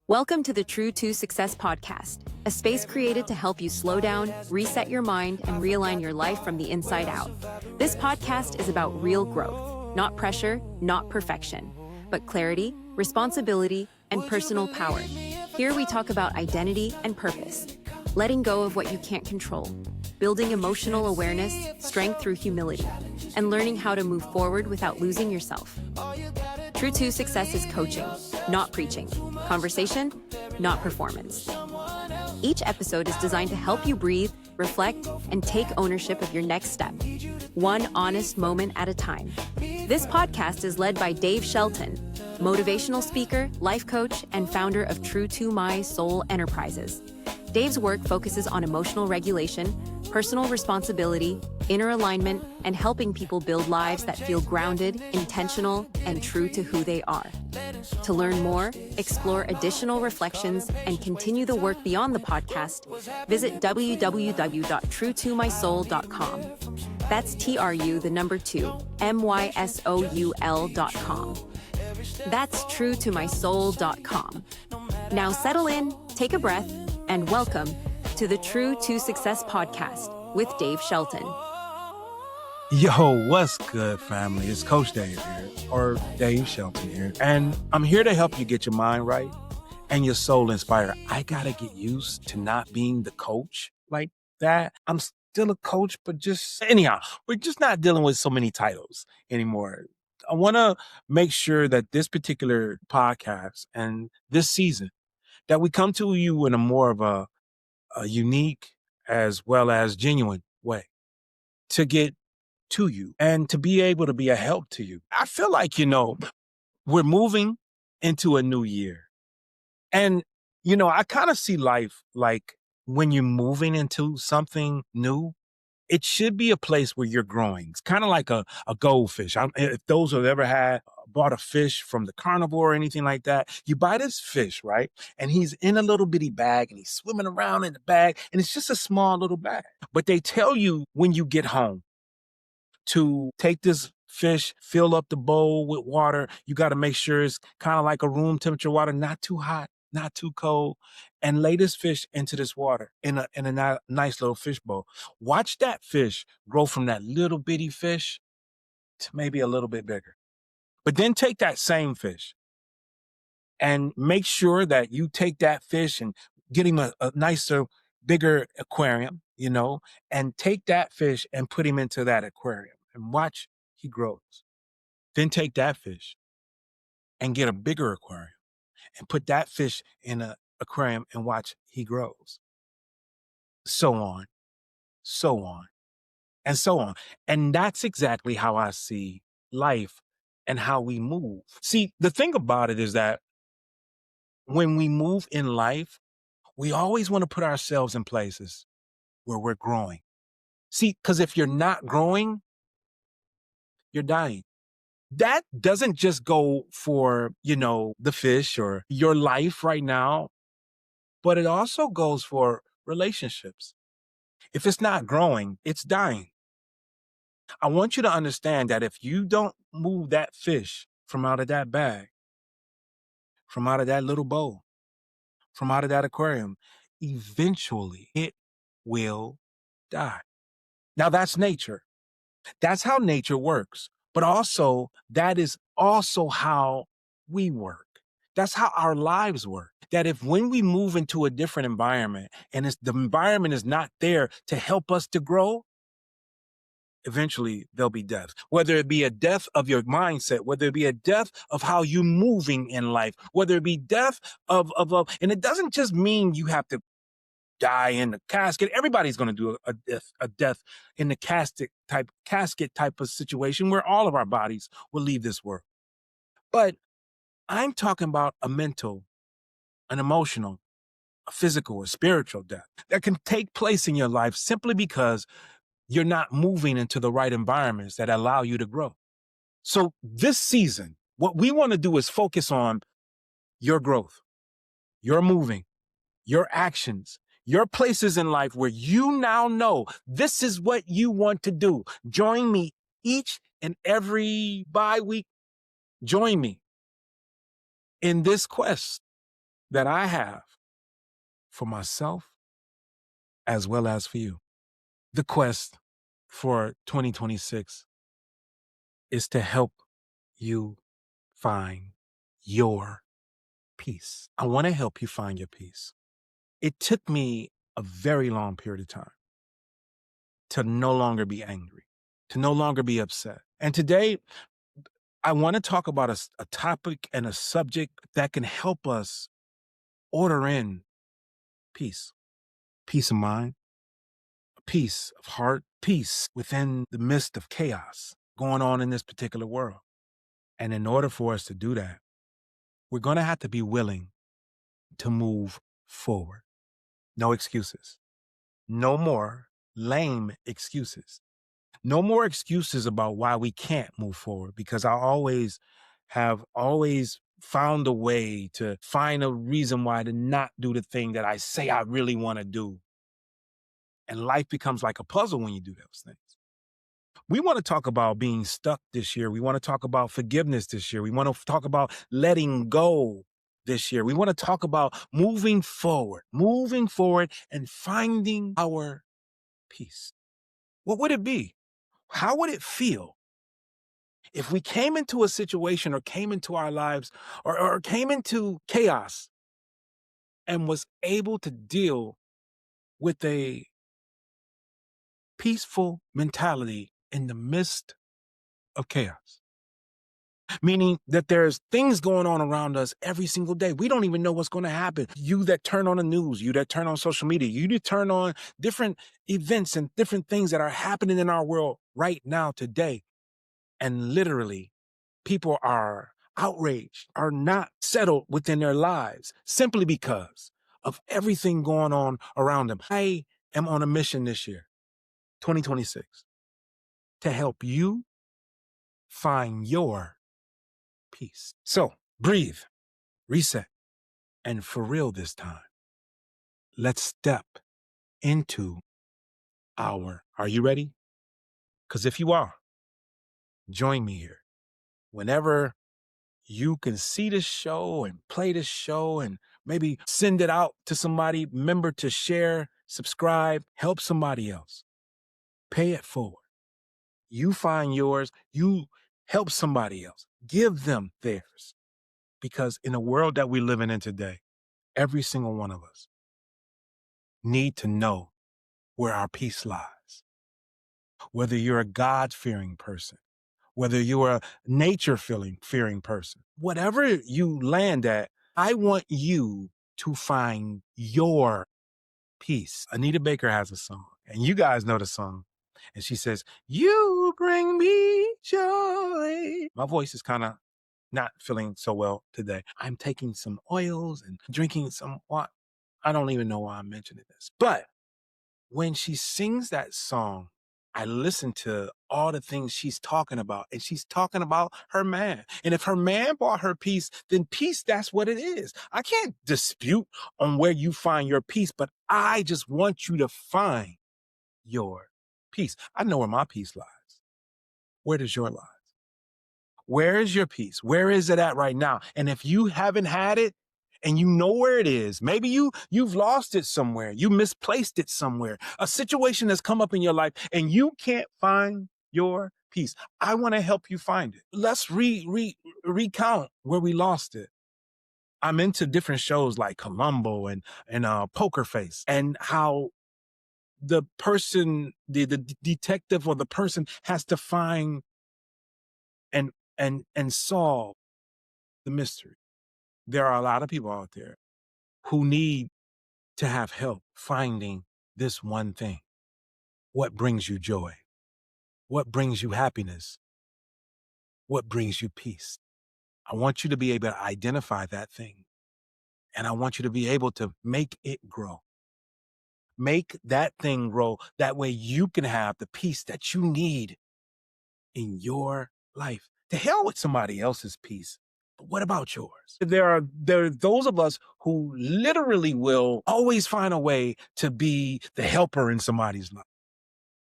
Welcome to the True to Success podcast, a space created to help you slow down, reset your mind, and realign your life from the inside out. This podcast is about real growth, not pressure, not perfection, but clarity, responsibility, and personal power. Here we talk about identity and purpose, letting go of what you can't control, building emotional awareness, strength through humility, and learning how to move forward without losing yourself. True to Success is coaching, not preaching, conversation, not performance. Each episode is designed to help you breathe, reflect, and take ownership of your next step, one honest moment at a time. This podcast is led by Dave Shelton, motivational speaker, life coach, and founder of True to My Soul Enterprises. Dave's work focuses on emotional regulation, personal responsibility, inner alignment, and helping people build lives that feel grounded, intentional, and true to who they are. To learn more, explore additional reflections, and continue the work beyond the podcast, visit www.truetomysoul.com. That's TRU2MYSOUL.com. That's truetomysoul.com. Now settle in, take a breath, and welcome to the True to Success podcast with Dave Shelton. Yo, what's good, family? It's Coach Dave here, or Dave Shelton here, and I'm here to help you get your mind right and your soul inspired. I gotta get used to not being the coach like that. I'm still a coach, but we're just not dealing with so many titles anymore. I want to make sure that this particular podcast and this season that we come to you in a more of a unique as well as genuine way to get to you and to be able to be a help to you. I feel like, we're moving into a new year. And, I kind of see life like when you're moving into something new, it should be a place where you're growing. It's kind of like a goldfish. If those who have ever bought a fish from the carnivore or anything like that, you buy this fish, right? And he's in a little bitty bag and he's swimming around in the bag and it's just a small little bag. But they tell you when you get home to take this fish, fill up the bowl with water. You got to make sure it's kind of like a room temperature water, not too hot, not too cold, and lay this fish into this water in a nice little fish bowl. Watch that fish grow from that little bitty fish to maybe a little bit bigger. But then take that same fish and make sure that you take that fish and get him a nicer, bigger aquarium, and take that fish and put him into that aquarium and watch he grows. Then take that fish and get a bigger aquarium and put that fish in an aquarium and watch he grows. So on, so on, and so on. And that's exactly how I see life and how we move. See, the thing about it is that when we move in life, we always want to put ourselves in places where we're growing. See, because if you're not growing, you're dying. That doesn't just go for, the fish or your life right now, but it also goes for relationships. If it's not growing, it's dying. I want you to understand that if you don't move that fish from out of that bag, from out of that little bowl, from out of that aquarium, eventually it will die. Now that's nature. That's how nature works. But also, that is also how we work. That's how our lives work. That if when we move into a different environment and the environment is not there to help us to grow, eventually there'll be death. Whether it be a death of your mindset, whether it be a death of how you're moving in life, whether it be death of and it doesn't just mean you have to die in the casket. Everybody's going to do a death in the casket type of situation where all of our bodies will leave this world. But I'm talking about a mental, an emotional, a physical, a spiritual death that can take place in your life simply because you're not moving into the right environments that allow you to grow. So this season, what we want to do is focus on your growth, your moving, your actions, your places in life where you now know this is what you want to do. Join me each and every bi-week. Join me in this quest that I have for myself as well as for you. The quest for 2026 is to help you find your peace. I want to help you find your peace. It took me a very long period of time to no longer be angry, to no longer be upset. And today, I want to talk about a topic and a subject that can help us order in peace, peace of mind, peace of heart, peace within the midst of chaos going on in this particular world. And in order for us to do that, we're going to have to be willing to move forward. No excuses. No more lame excuses. No more excuses about why we can't move forward, because I have always found a way to find a reason why to not do the thing that I say I really want to do. And life becomes like a puzzle when you do those things. We want to talk about being stuck this year. We want to talk about forgiveness this year. We want to talk about letting go this year. We want to talk about moving forward and finding our peace. What would it be? How would it feel if we came into a situation or came into our lives or came into chaos and was able to deal with a peaceful mentality in the midst of chaos? Meaning that there's things going on around us every single day. We don't even know what's going to happen. You that turn on the news, you that turn on social media, you that turn on different events and different things that are happening in our world right now today. And literally, people are outraged, are not settled within their lives simply because of everything going on around them. I am on a mission this year, 2026, to help you find your peace. So breathe, reset, and for real this time, let's step into are you ready? Because if you are, join me here. Whenever you can see this show and play this show and maybe send it out to somebody, remember to share, subscribe, help somebody else. Pay it forward. You find yours, you help somebody else. Give them theirs. Because in the world that we're living in today, every single one of us need to know where our peace lies. Whether you're a God-fearing person, whether you're a nature-fearing person, whatever you land at, I want you to find your peace. Anita Baker has a song, and you guys know the song. And she says, "You bring me joy." My voice is kind of not feeling so well today. I'm taking some oils and drinking some water. I don't even know why I'm mentioning this. But when she sings that song, I listen to all the things she's talking about, and she's talking about her man. And if her man brought her peace, then peace, that's what it is. I can't dispute on where you find your peace, but I just want you to find your peace. I know where my peace lies. Where does your lie? Where is your peace? Where is it at right now? And if you haven't had it and you know where it is, maybe you've lost it somewhere, you misplaced it somewhere, a situation has come up in your life and you can't find your peace. I want to help you find it. Let's recount where we lost it. I'm into different shows like Columbo and Poker Face, and how the person, the detective or the person has to find and solve the mystery. There are a lot of people out there who need to have help finding this one thing. What brings you joy? What brings you happiness? What brings you peace? I want you to be able to identify that thing. And I want you to be able to make it grow. Make that thing grow. That way you can have the peace that you need in your life. To hell with somebody else's peace. But what about yours? There are those of us who literally will always find a way to be the helper in somebody's life.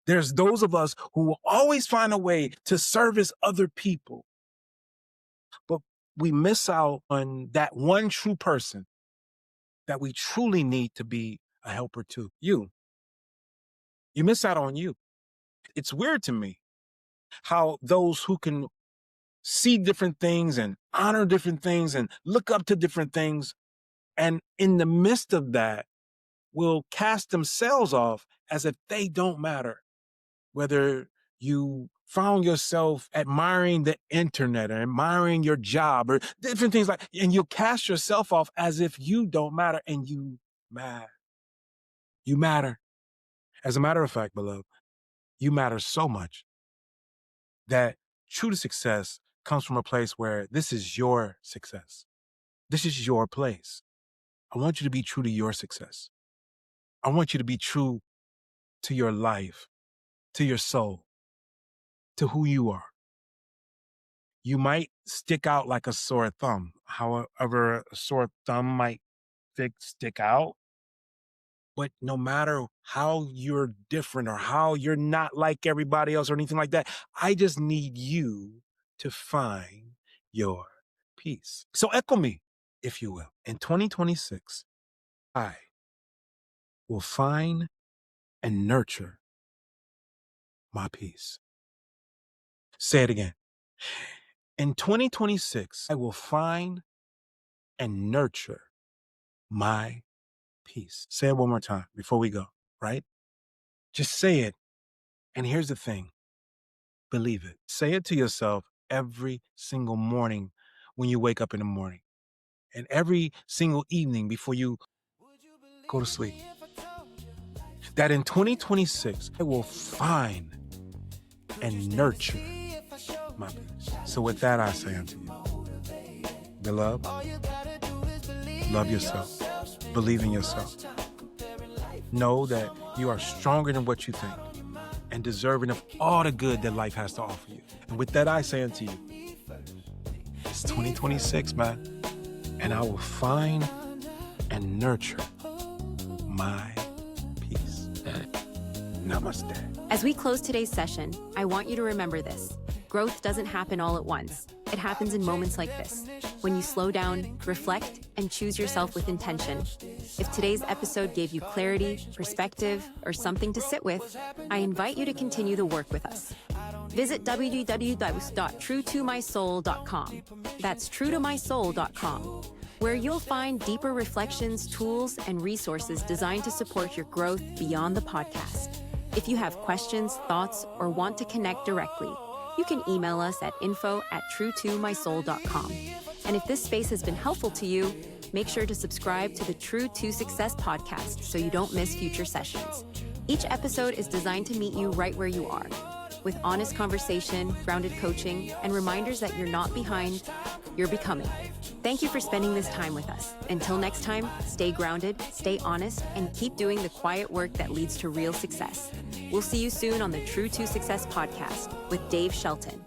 There's those of us who will always find a way to service other people. But we miss out on that one true person that we truly need to be a helper to. You miss out on you. It's weird to me how those who can see different things and honor different things and look up to different things, and in the midst of that, will cast themselves off as if they don't matter. Whether you found yourself admiring the internet or admiring your job or different things and you'll cast yourself off as if you don't matter, and you matter. You matter. As a matter of fact, beloved, you matter so much that true to success comes from a place where this is your success. This is your place. I want you to be true to your success. I want you to be true to your life, to your soul, to who you are. You might stick out like a sore thumb. However, a sore thumb might stick out. But no matter how you're different or how you're not like everybody else or anything like that, I just need you to find your peace. So echo me, if you will. In 2026, I will find and nurture my peace. Say it again. In 2026, I will find and nurture my peace. Say it one more time before we go, right? Just say it. And here's the thing. Believe it. Say it to yourself every single morning when you wake up in the morning, and every single evening before you go to sleep. That in 2026, I will find and nurture my peace. So with that, I say unto you, beloved, love yourself. Believe in yourself. Know that you are stronger than what you think and deserving of all the good that life has to offer you. And with that, I say unto you, it's 2026, man, and I will find and nurture my peace. Namaste. As we close today's session, I want you to remember this. Growth doesn't happen all at once. It happens in moments like this, when you slow down, reflect, and choose yourself with intention. If today's episode gave you clarity, perspective, or something to sit with, I invite you to continue the work with us. Visit www.truetomysoul.com. That's truetomysoul.com, where you'll find deeper reflections, tools, and resources designed to support your growth beyond the podcast. If you have questions, thoughts, or want to connect directly, you can email us at info@truetomysoul.com. And if this space has been helpful to you, make sure to subscribe to the True to Success podcast so you don't miss future sessions. Each episode is designed to meet you right where you are, with honest conversation, grounded coaching, and reminders that you're not behind, you're becoming. Thank you for spending this time with us. Until next time, stay grounded, stay honest, and keep doing the quiet work that leads to real success. We'll see you soon on the True to Success podcast with Dave Shelton.